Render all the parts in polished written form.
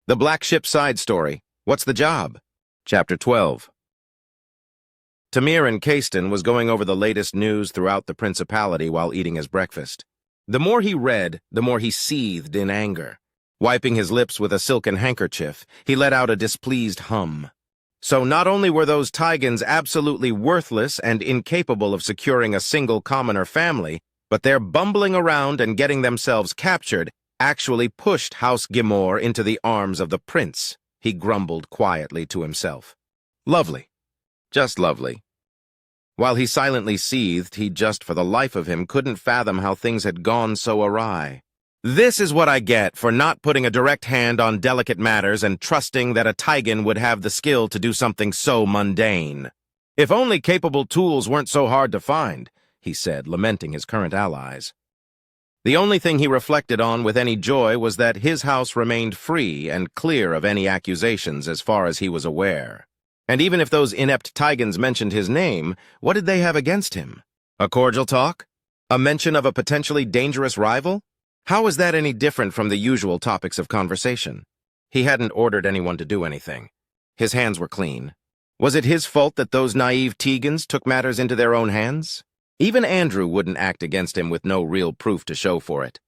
The Black Ship Side Story. What's the job? Chapter 12. Tamir and Kayston was going over the latest news throughout the Principality while eating his breakfast. The more he read, the more he seethed in anger. Wiping his lips with a silken handkerchief, he let out a displeased hum. So not only were those Tigans absolutely worthless and incapable of securing a single commoner family, but their bumbling around and getting themselves captured actually pushed House Gimor into the arms of the prince, he grumbled quietly to himself. Lovely. Just lovely. While he silently seethed, he just for the life of him couldn't fathom how things had gone so awry. This is what I get for not putting a direct hand on delicate matters and trusting that a Tigan would have the skill to do something so mundane. If only capable tools weren't so hard to find, he said, lamenting his current allies. The only thing he reflected on with any joy was that his house remained free and clear of any accusations as far as he was aware. And even if those inept Tigans mentioned his name, what did they have against him? A cordial talk? A mention of a potentially dangerous rival? How was that any different from the usual topics of conversation? He hadn't ordered anyone to do anything. His hands were clean. Was it his fault that those naive Tigans took matters into their own hands? Even Andrew wouldn't act against him with no real proof to show for it.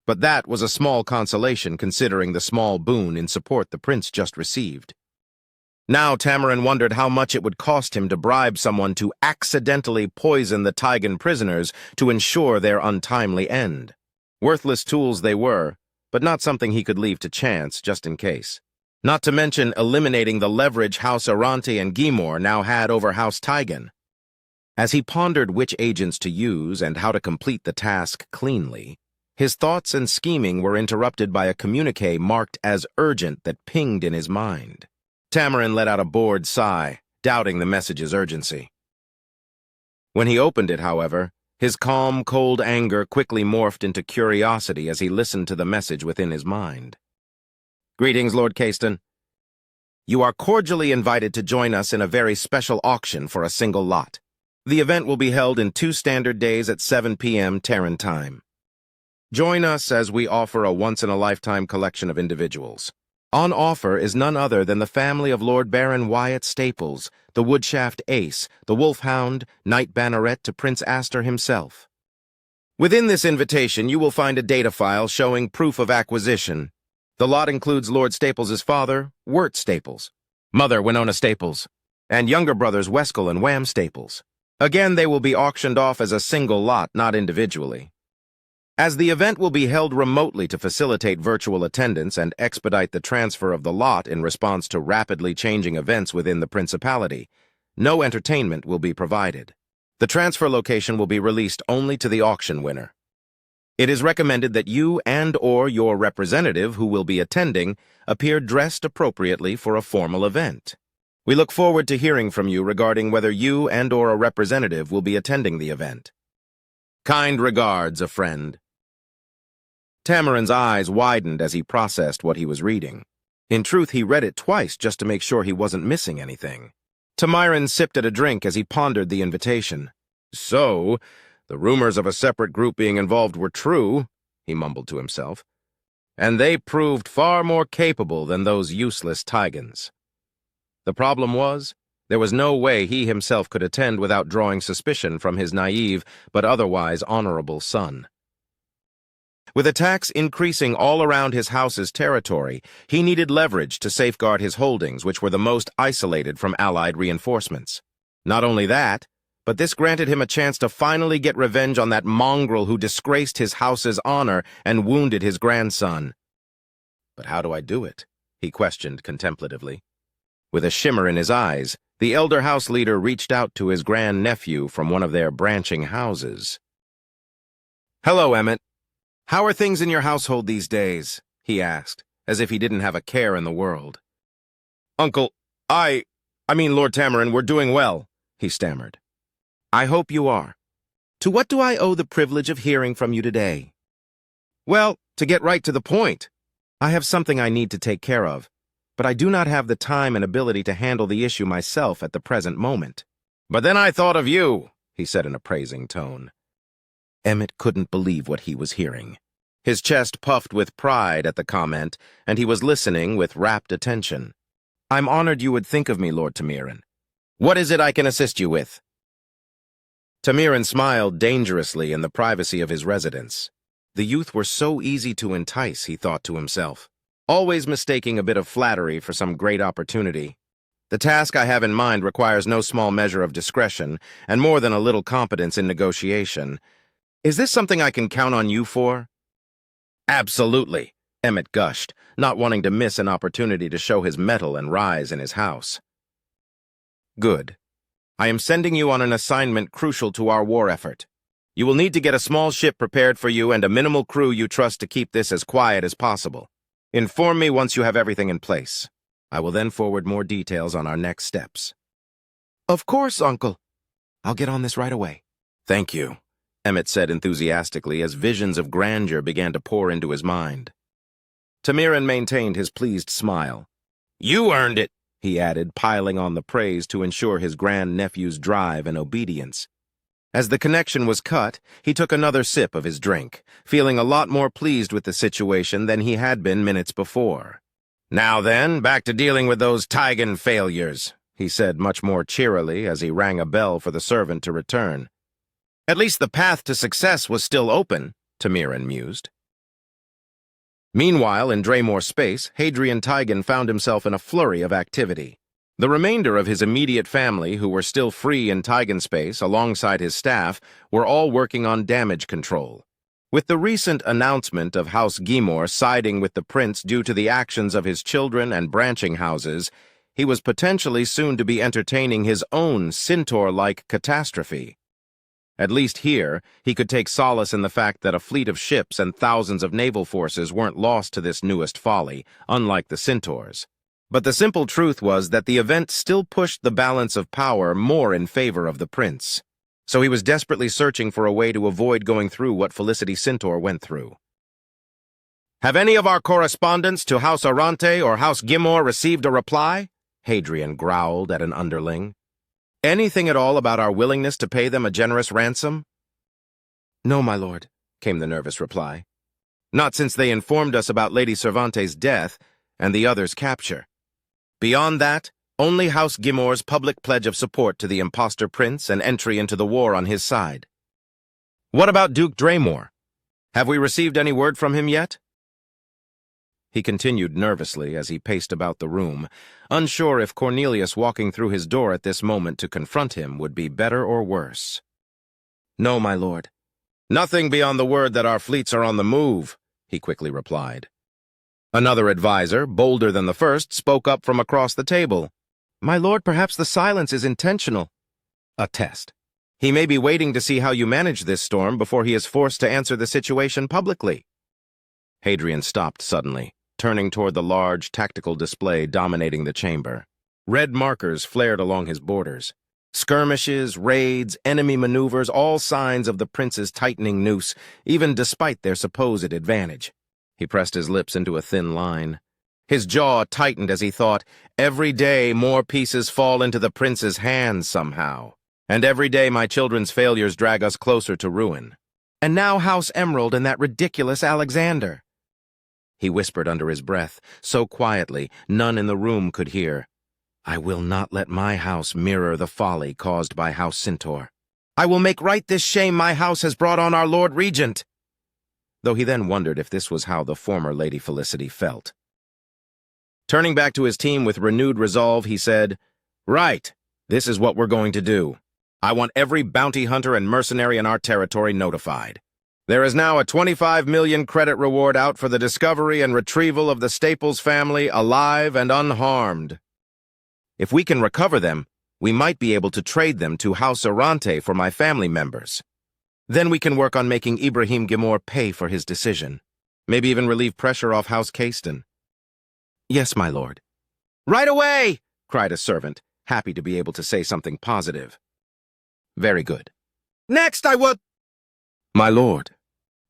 But that was a small consolation considering the small boon in support the prince just received. Now Tamarin wondered how much it would cost him to bribe someone to accidentally poison the Tigan prisoners to ensure their untimely end. Worthless tools they were, but not something he could leave to chance just in case. Not to mention eliminating the leverage House Aranti and Gimor now had over House Tigan. As he pondered which agents to use and how to complete the task cleanly, his thoughts and scheming were interrupted by a communique marked as urgent that pinged in his mind. Tamarin let out a bored sigh, doubting the message's urgency. When he opened it, however, his calm, cold anger quickly morphed into curiosity as he listened to the message within his mind. Greetings, Lord Kayston. You are cordially invited to join us in a very special auction for a single lot. The event will be held in 2 standard days at 7 p.m. Terran time. Join us as we offer a once-in-a-lifetime collection of individuals. On offer is none other than the family of Lord Baron Wyatt Staples, the Woodshaft Ace, the Wolfhound, Knight Banneret to Prince Astor himself. Within this invitation, you will find a data file showing proof of acquisition. The lot includes Lord Staples' father, Wirt Staples, mother Winona Staples, and younger brothers Weskel and Wham Staples. Again, they will be auctioned off as a single lot, not individually. As the event will be held remotely to facilitate virtual attendance and expedite the transfer of the lot in response to rapidly changing events within the Principality, no entertainment will be provided. The transfer location will be released only to the auction winner. It is recommended that you and/or your representative who will be attending appear dressed appropriately for a formal event. We look forward to hearing from you regarding whether you and/or a representative will be attending the event. Kind regards, a friend. Tamarin's eyes widened as he processed what he was reading. In truth, he read it twice just to make sure he wasn't missing anything. Tamarin sipped at a drink as he pondered the invitation. So, the rumors of a separate group being involved were true, he mumbled to himself. And they proved far more capable than those useless Tigans. The problem was, there was no way he himself could attend without drawing suspicion from his naive but otherwise honorable son. With attacks increasing all around his house's territory, he needed leverage to safeguard his holdings, which were the most isolated from Allied reinforcements. Not only that, but this granted him a chance to finally get revenge on that mongrel who disgraced his house's honor and wounded his grandson. But how do I do it? He questioned contemplatively. With a shimmer in his eyes, the elder house leader reached out to his grandnephew from one of their branching houses. Hello, Emmett. How are things in your household these days? He asked, as if he didn't have a care in the world. Uncle, I mean, Lord Tamarin, we're doing well, he stammered. I hope you are. To what do I owe the privilege of hearing from you today? Well, to get right to the point, I have something I need to take care of, but I do not have the time and ability to handle the issue myself at the present moment. But then I thought of you, he said in a praising tone. Emmett couldn't believe what he was hearing. His chest puffed with pride at the comment, and he was listening with rapt attention. "I'm honored you would think of me, Lord Tamirin. What is it I can assist you with?" Tamirin smiled dangerously in the privacy of his residence. The youth were so easy to entice, he thought to himself, always mistaking a bit of flattery for some great opportunity. "The task I have in mind requires no small measure of discretion, and more than a little competence in negotiation. Is this something I can count on you for?" "Absolutely," Emmett gushed, not wanting to miss an opportunity to show his mettle and rise in his house. "Good. I am sending you on an assignment crucial to our war effort. You will need to get a small ship prepared for you and a minimal crew you trust to keep this as quiet as possible. Inform me once you have everything in place. I will then forward more details on our next steps." "Of course, Uncle. I'll get on this right away." "Thank you," Emmett said enthusiastically as visions of grandeur began to pour into his mind. Tamirin maintained his pleased smile. "You earned it," he added, piling on the praise to ensure his grandnephew's drive and obedience. As the connection was cut, he took another sip of his drink, feeling a lot more pleased with the situation than he had been minutes before. "Now then, back to dealing with those Tigan failures," he said much more cheerily as he rang a bell for the servant to return. "At least the path to success was still open," Tamirin mused. Meanwhile, in Draymore Space, Hadrian Tigan found himself in a flurry of activity. The remainder of his immediate family, who were still free in Tigan Space alongside his staff, were all working on damage control. With the recent announcement of House Gimor siding with the prince due to the actions of his children and branching houses, he was potentially soon to be entertaining his own Centaur-like catastrophe. At least here, he could take solace in the fact that a fleet of ships and thousands of naval forces weren't lost to this newest folly, unlike the Centaurs. But the simple truth was that the event still pushed the balance of power more in favor of the prince. So he was desperately searching for a way to avoid going through what Felicity Centaur went through. "Have any of our correspondents to House Arante or House Gimor received a reply?" Hadrian growled at an underling. "Anything at all about our willingness to pay them a generous ransom?" "No, my lord," came the nervous reply. "Not since they informed us about Lady Cervantes' death and the other's capture. Beyond that, only House Gimor's public pledge of support to the impostor prince and entry into the war on his side." "What about Duke Draymore? Have we received any word from him yet?" He continued nervously as he paced about the room, unsure if Cornelius walking through his door at this moment to confront him would be better or worse. "No, my lord." "Nothing beyond the word that our fleets are on the move," he quickly replied. Another advisor, bolder than the first, spoke up from across the table. "My lord, perhaps the silence is intentional." "A test. He may be waiting to see how you manage this storm before he is forced to answer the situation publicly." Hadrian stopped suddenly, turning toward the large tactical display dominating the chamber. Red markers flared along his borders. Skirmishes, raids, enemy maneuvers, all signs of the prince's tightening noose, even despite their supposed advantage. He pressed his lips into a thin line. His jaw tightened as he thought, every day more pieces fall into the prince's hands somehow. And every day my children's failures drag us closer to ruin. And now House Emerald and that ridiculous Alexander. He whispered under his breath, so quietly none in the room could hear. I will not let my house mirror the folly caused by House Centaur. I will make right this shame my house has brought on our Lord Regent. Though he then wondered if this was how the former Lady Felicity felt. Turning back to his team with renewed resolve, he said, Right, this is what we're going to do. I want every bounty hunter and mercenary in our territory notified. There is now a 25 million credit reward out for the discovery and retrieval of the Staples family alive and unharmed. If we can recover them, we might be able to trade them to House Arante for my family members. Then we can work on making Ibrahim Gimor pay for his decision. Maybe even relieve pressure off House Caiston. Yes, my lord. Right away! Cried a servant, happy to be able to say something positive. Very good. Next I would... My lord.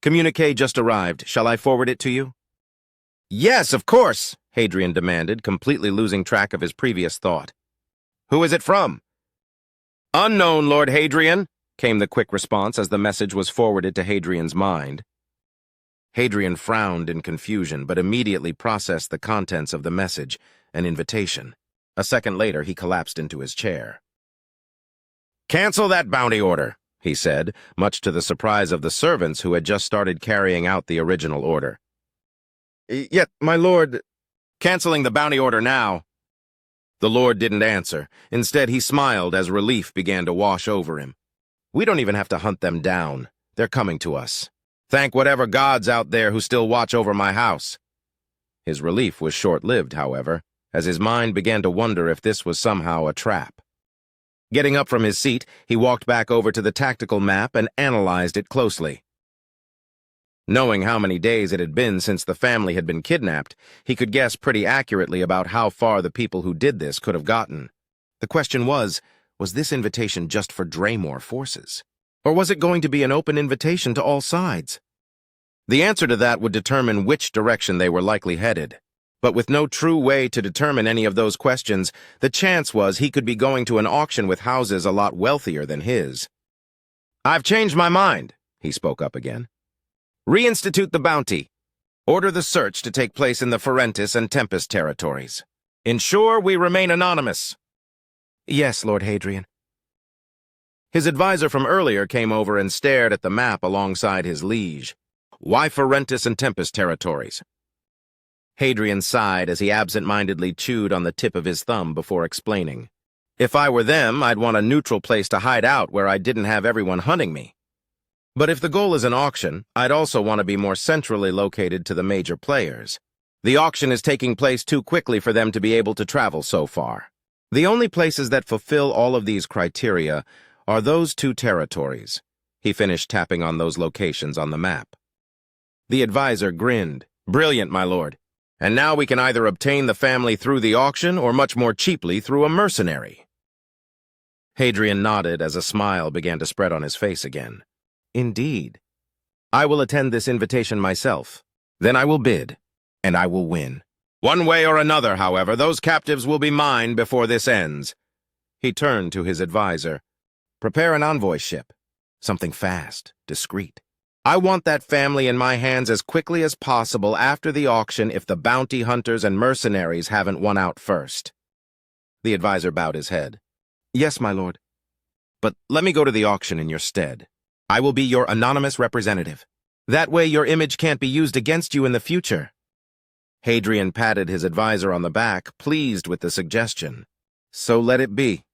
Communique just arrived. Shall I forward it to you? Yes, of course, Hadrian demanded, completely losing track of his previous thought. Who is it from? Unknown, Lord Hadrian, came the quick response as the message was forwarded to Hadrian's mind. Hadrian frowned in confusion, but immediately processed the contents of the message, an invitation. A second later, he collapsed into his chair. "Cancel that bounty order," he said, much to the surprise of the servants who had just started carrying out the original order. "Yet, my lord—" "Canceling the bounty order now." The lord didn't answer. Instead, he smiled as relief began to wash over him. "We don't even have to hunt them down. They're coming to us. Thank whatever gods out there who still watch over my house." His relief was short-lived, however, as his mind began to wonder if this was somehow a trap. Getting up from his seat, he walked back over to the tactical map and analyzed it closely. Knowing how many days it had been since the family had been kidnapped, he could guess pretty accurately about how far the people who did this could have gotten. The question was this invitation just for Draymore forces? Or was it going to be an open invitation to all sides? The answer to that would determine which direction they were likely headed. But with no true way to determine any of those questions, the chance was he could be going to an auction with houses a lot wealthier than his. "I've changed my mind," he spoke up again. "Reinstitute the bounty. Order the search to take place in the Ferentis and Tempest territories. Ensure we remain anonymous." "Yes, Lord Hadrian." His advisor from earlier came over and stared at the map alongside his liege. "Why Ferentis and Tempest territories?" Hadrian sighed as he absent-mindedly chewed on the tip of his thumb before explaining. "If I were them, I'd want a neutral place to hide out where I didn't have everyone hunting me. But if the goal is an auction, I'd also want to be more centrally located to the major players. The auction is taking place too quickly for them to be able to travel so far. The only places that fulfill all of these criteria are those two territories." He finished tapping on those locations on the map. The advisor grinned. "Brilliant, my lord. And now we can either obtain the family through the auction or much more cheaply through a mercenary." Hadrian nodded as a smile began to spread on his face again. "Indeed. I will attend this invitation myself. Then I will bid, and I will win. One way or another, however, those captives will be mine before this ends." He turned to his advisor. "Prepare an envoy ship. Something fast, discreet. I want that family in my hands as quickly as possible after the auction if the bounty hunters and mercenaries haven't won out first." The advisor bowed his head. "Yes, my lord. But let me go to the auction in your stead. I will be your anonymous representative. That way your image can't be used against you in the future." Hadrian patted his advisor on the back, pleased with the suggestion. "So let it be."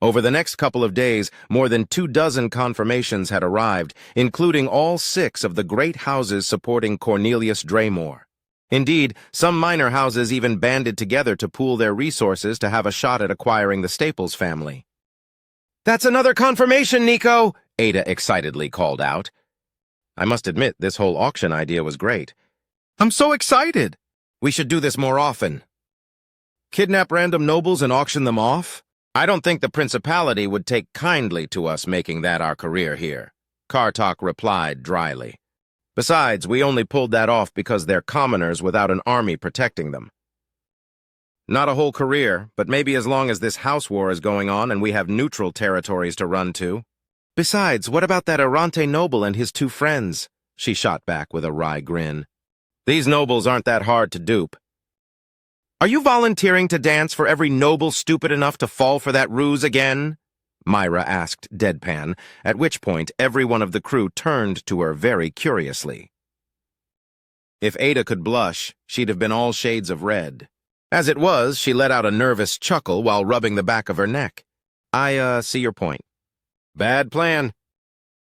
Over the next couple of days, more than 24 confirmations had arrived, including all 6 of the great houses supporting Cornelius Draymore. Indeed, some minor houses even banded together to pool their resources to have a shot at acquiring the Staples family. "That's another confirmation, Nico!" Ada excitedly called out. I must admit, this whole auction idea was great. "I'm so excited! We should do this more often." "Kidnap random nobles and auction them off? I don't think the Principality would take kindly to us making that our career here," Kartok replied dryly. "Besides, we only pulled that off because they're commoners without an army protecting them. Not a whole career, but maybe as long as this house war is going on and we have neutral territories to run to." "Besides, what about that Arante noble and his 2 friends?" she shot back with a wry grin. "These nobles aren't that hard to dupe." "Are you volunteering to dance for every noble stupid enough to fall for that ruse again?" Myra asked deadpan, at which point every one of the crew turned to her very curiously. If Ada could blush, she'd have been all shades of red. As it was, she let out a nervous chuckle while rubbing the back of her neck. "I see your point." "Bad plan."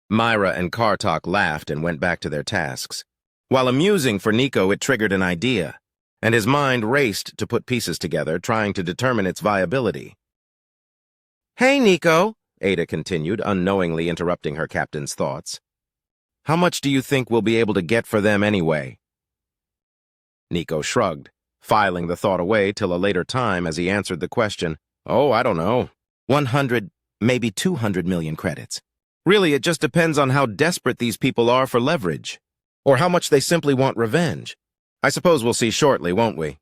Myra and Kartok laughed and went back to their tasks. While amusing for Nico, it triggered an idea, and his mind raced to put pieces together, trying to determine its viability. "Hey, Nico," Ada continued, unknowingly interrupting her captain's thoughts. "How much do you think we'll be able to get for them anyway?" Nico shrugged, filing the thought away till a later time as he answered the question. "Oh, I don't know. 100, maybe 200 million credits. Really, it just depends on how desperate these people are for leverage, or how much they simply want revenge. I suppose we'll see shortly, won't we?"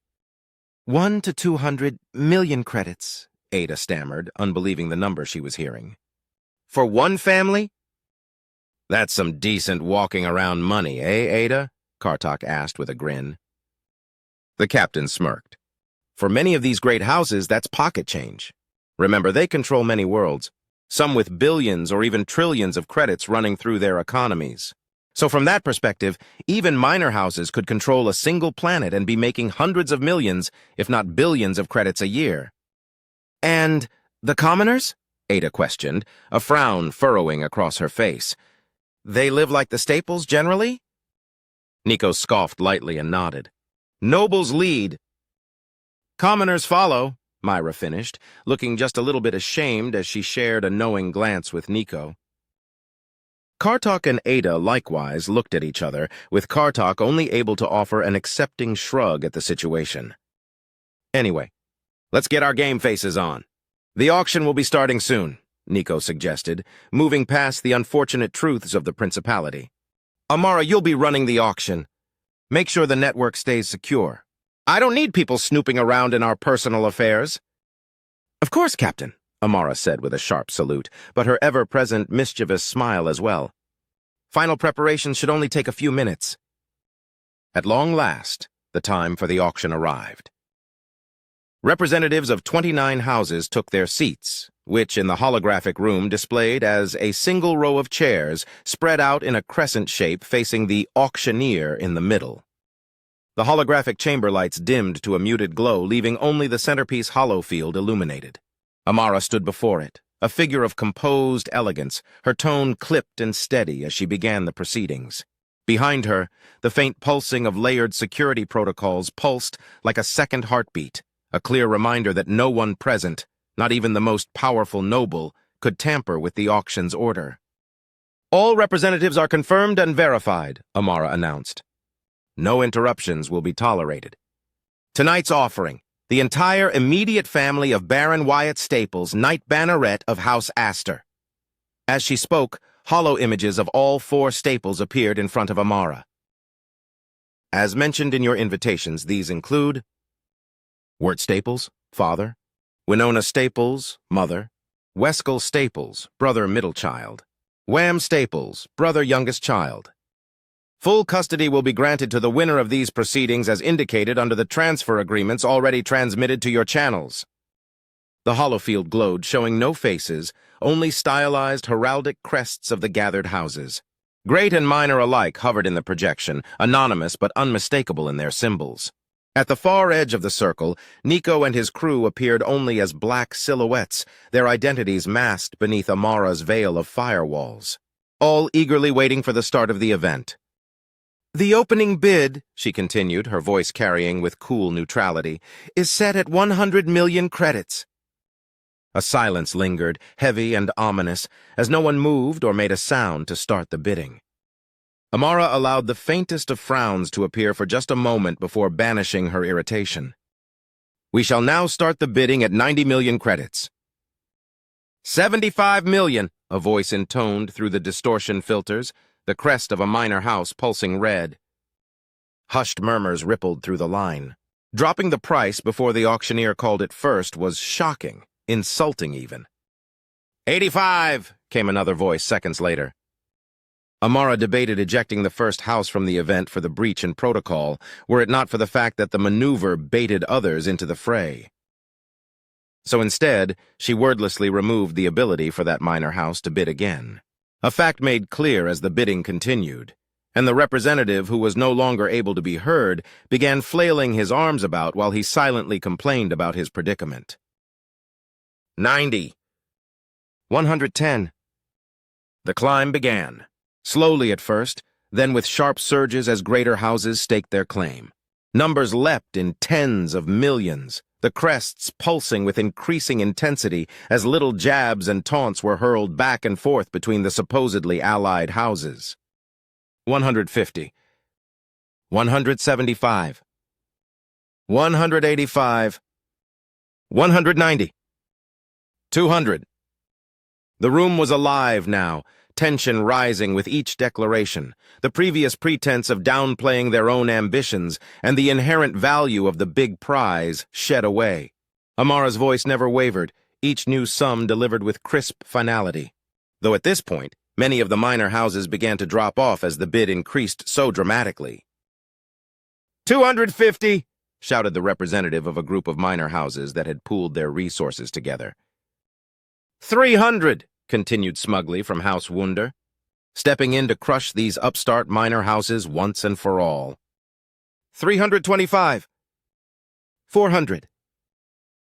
1 to 200 million credits, Ada stammered, unbelieving the number she was hearing. "For one family?" That's some decent walking around money, eh, Ada? Kartok asked with a grin. The captain smirked. For many of these great houses, that's pocket change. Remember, they control many worlds, some with billions or even trillions of credits running through their economies. So from that perspective, even minor houses could control a single planet and be making hundreds of millions, if not billions of credits a year. And the commoners? Ada questioned, a frown furrowing across her face. They live like the Staples generally? Nico scoffed lightly and nodded. Nobles lead. Commoners follow, Myra finished, looking just a little bit ashamed as she shared a knowing glance with Nico. Kartok and Ada likewise looked at each other, with Kartok only able to offer an accepting shrug at the situation. Anyway, let's get our game faces on. The auction will be starting soon, Nico suggested, moving past the unfortunate truths of the Principality. Amara, you'll be running the auction. Make sure the network stays secure. I don't need people snooping around in our personal affairs. Of course, Captain, Amara said with a sharp salute, but her ever-present mischievous smile as well. Final preparations should only take a few minutes. At long last, the time for the auction arrived. Representatives of 29 houses took their seats, which in the holographic room displayed as a single row of chairs spread out in a crescent shape facing the auctioneer in the middle. The holographic chamber lights dimmed to a muted glow, leaving only the centerpiece hollow field illuminated. Amara stood before it, a figure of composed elegance, her tone clipped and steady as she began the proceedings. Behind her, the faint pulsing of layered security protocols pulsed like a second heartbeat, a clear reminder that no one present, not even the most powerful noble, could tamper with the auction's order. All representatives are confirmed and verified, Amara announced. No interruptions will be tolerated. Tonight's offering, the entire immediate family of Baron Wyatt Staples, Knight Banneret of House Astor. As she spoke, hollow images of all 4 Staples appeared in front of Amara. As mentioned in your invitations, these include Wirt Staples, father; Winona Staples, mother; Weskel Staples, brother middle child; Wham Staples, brother youngest child. Full custody will be granted to the winner of these proceedings as indicated under the transfer agreements already transmitted to your channels. The holofield glowed, showing no faces, only stylized heraldic crests of the gathered houses. Great and minor alike hovered in the projection, anonymous but unmistakable in their symbols. At the far edge of the circle, Nico and his crew appeared only as black silhouettes, their identities masked beneath Amara's veil of firewalls, all eagerly waiting for the start of the event. The opening bid, she continued, her voice carrying with cool neutrality, is set at 100 million credits. A silence lingered, heavy and ominous, as no one moved or made a sound to start the bidding. Amara allowed the faintest of frowns to appear for just a moment before banishing her irritation. We shall now start the bidding at 90 million credits. 75 million, a voice intoned through the distortion filters, the crest of a minor house pulsing red. Hushed murmurs rippled through the line. Dropping the price before the auctioneer called it first was shocking, insulting even. 85, came another voice seconds later. Amara debated ejecting the first house from the event for the breach in protocol, were it not for the fact that the maneuver baited others into the fray. So instead, she wordlessly removed the ability for that minor house to bid again, a fact made clear as the bidding continued, and the representative who was no longer able to be heard began flailing his arms about while he silently complained about his predicament. 90. 110. The climb began. Slowly at first, then with sharp surges as greater houses staked their claim. Numbers leapt in tens of millions, the crests pulsing with increasing intensity as little jabs and taunts were hurled back and forth between the supposedly allied houses. 150. 175. 185. 190. 200. The room was alive now, tension rising with each declaration, the previous pretense of downplaying their own ambitions and the inherent value of the big prize shed away. Amara's voice never wavered, each new sum delivered with crisp finality. Though at this point, Many of the minor houses began to drop off as the bid increased so dramatically. 250, shouted the representative of a group of minor houses that had pooled their resources together. 300, continued smugly from House Wunder, stepping in to crush these upstart minor houses once and for all. 325. 400.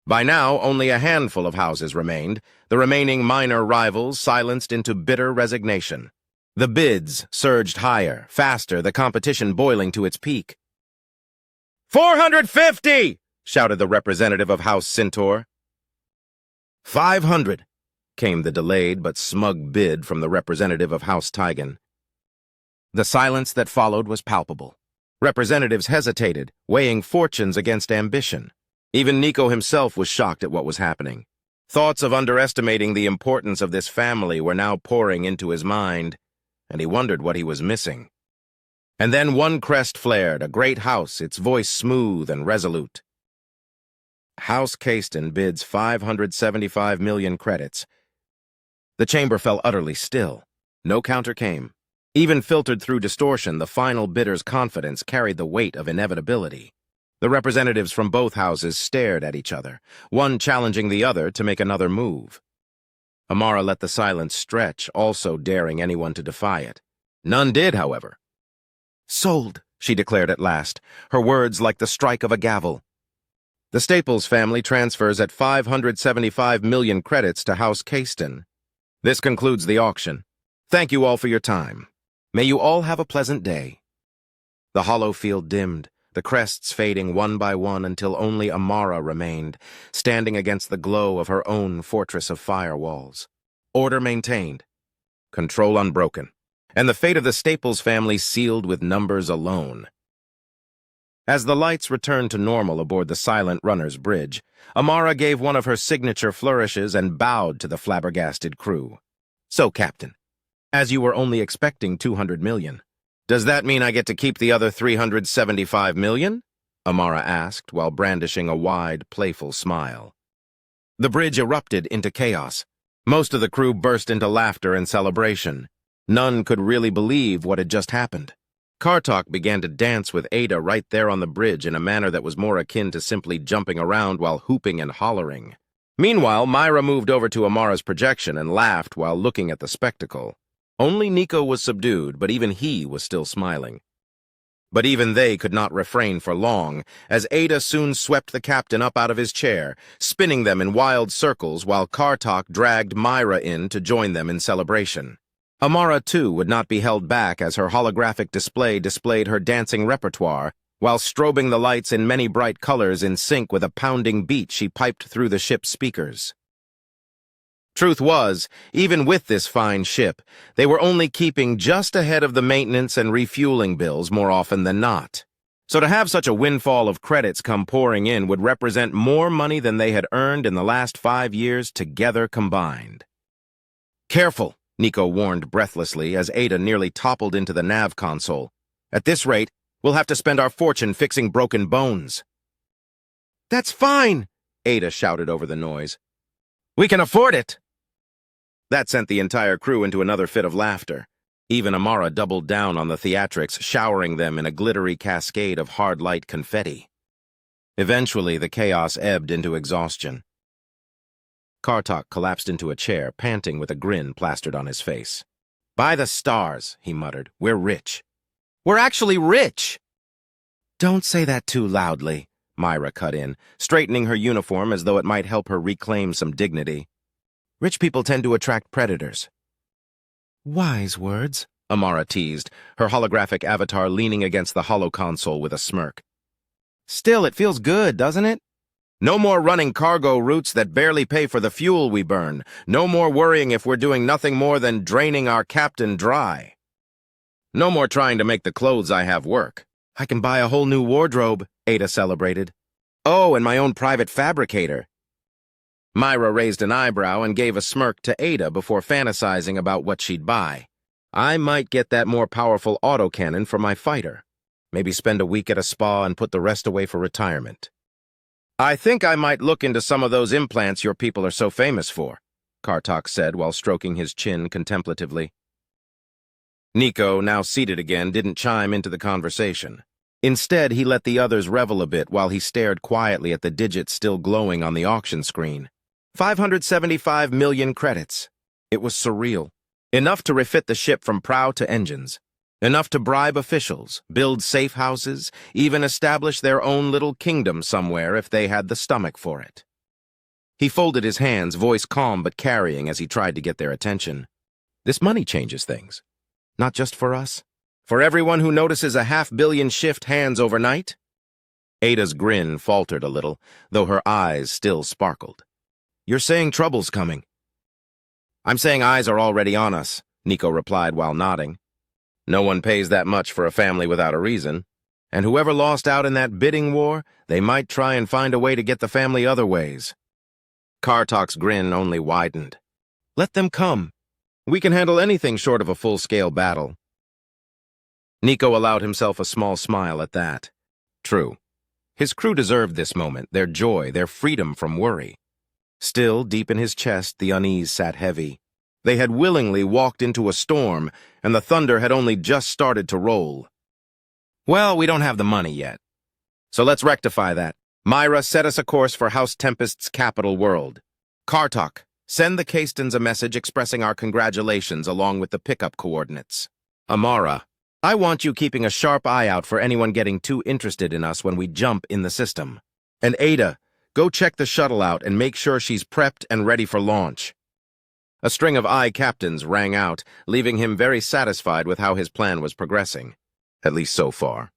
By now, only a handful of houses remained, the remaining minor rivals silenced into bitter resignation. The bids surged higher, faster, the competition boiling to its peak. 450! shouted the representative of House Centaur. 500, came the delayed but smug bid from the representative of House Tigan. The silence that followed was palpable. Representatives hesitated, weighing fortunes against ambition. Even Nico himself was shocked at what was happening. Thoughts of underestimating the importance of this family were now pouring into his mind, and he wondered what he was missing. And then one crest flared, a great house, its voice smooth and resolute. House Caiston bids 575 million credits. The chamber fell utterly still. No counter came. Even filtered through distortion, the final bidder's confidence carried the weight of inevitability. The representatives from both houses stared at each other, one challenging the other to make another move. Amara let the silence stretch, also daring anyone to defy it. None did, however. "Sold," she declared at last, her words like the strike of a gavel. The Staples family transfers at 575 million credits to House Caiston. This concludes the auction. Thank you all for your time. May you all have a pleasant day. The hollow field dimmed, the crests fading one by one until only Amara remained, standing against the glow of her own fortress of firewalls. Order maintained, control unbroken, and the fate of the Staples family sealed with numbers alone. As the lights returned to normal aboard the Silent Runner's bridge, Amara gave one of her signature flourishes and bowed to the flabbergasted crew. "So, Captain, as you were only expecting 200 million, does that mean I get to keep the other 375 million? Amara asked while brandishing a wide, playful smile. The bridge erupted into chaos. Most of the crew burst into laughter and celebration. None could really believe what had just happened. Kartok began to dance with Ada right there on the bridge in a manner that was more akin to simply jumping around while hooping and hollering. Meanwhile, Myra moved over to Amara's projection and laughed while looking at the spectacle. Only Nico was subdued, but even he was still smiling. But even they could not refrain for long, as Ada soon swept the captain up out of his chair, spinning them in wild circles while Kartok dragged Myra in to join them in celebration. Amara, too, would not be held back as her holographic display displayed her dancing repertoire, while strobing the lights in many bright colors in sync with a pounding beat she piped through the ship's speakers. Truth was, even with this fine ship, they were only keeping just ahead of the maintenance and refueling bills more often than not. So to have such a windfall of credits come pouring in would represent more money than they had earned in the last 5 years together combined. "Careful," Nico warned breathlessly as Ada nearly toppled into the nav console. "At this rate, we'll have to spend our fortune fixing broken bones." "That's fine," Ada shouted over the noise. "We can afford it." That sent the entire crew into another fit of laughter. Even Amara doubled down on the theatrics, showering them in a glittery cascade of hard light confetti. Eventually, the chaos ebbed into exhaustion. Kartok collapsed into a chair, panting with a grin plastered on his face. "By the stars," he muttered, "we're rich. We're actually rich!" "Don't say that too loudly," Myra cut in, straightening her uniform as though it might help her reclaim some dignity. "Rich people tend to attract predators." "Wise words," Amara teased, her holographic avatar leaning against the holo console with a smirk. "Still, it feels good, doesn't it? No more running cargo routes that barely pay for the fuel we burn. No more worrying if we're doing nothing more than draining our captain dry. No more trying to make the clothes I have work. I can buy a whole new wardrobe," Ada celebrated. "Oh, and my own private fabricator." Myra raised an eyebrow and gave a smirk to Ada before fantasizing about what she'd buy. "I might get that more powerful autocannon for my fighter. Maybe spend a week at a spa and put the rest away for retirement. I think I might look into some of those implants your people are so famous for," Kartok said while stroking his chin contemplatively. Nico, now seated again, didn't chime into the conversation. Instead, he let the others revel a bit while he stared quietly at the digits still glowing on the auction screen. 575 million credits. It was surreal. Enough to refit the ship from prow to engines. Enough to bribe officials, build safe houses, even establish their own little kingdom somewhere if they had the stomach for it. He folded his hands, voice calm but carrying as he tried to get their attention. This money changes things. Not just for us. For everyone who notices a $500 million shift hands overnight? Ada's grin faltered a little, though her eyes still sparkled. You're saying trouble's coming. I'm saying eyes are already on us, Nico replied while nodding. No one pays that much for a family without a reason. And whoever lost out in that bidding war, they might try and find a way to get the family other ways. Kartok's grin only widened. Let them come. We can handle anything short of a full-scale battle. Nico allowed himself a small smile at that. True. His crew deserved this moment, their joy, their freedom from worry. Still, deep in his chest, the unease sat heavy. They had willingly walked into a storm, and the thunder had only just started to roll. Well, we don't have the money yet. So let's rectify that. Myra, set us a course for House Tempest's capital world. Kartok, send the Kastons a message expressing our congratulations along with the pickup coordinates. Amara, I want you keeping a sharp eye out for anyone getting too interested in us when we jump in the system. And Ada, go check the shuttle out and make sure she's prepped and ready for launch. A string of I captains rang out, leaving him very satisfied with how his plan was progressing, at least so far.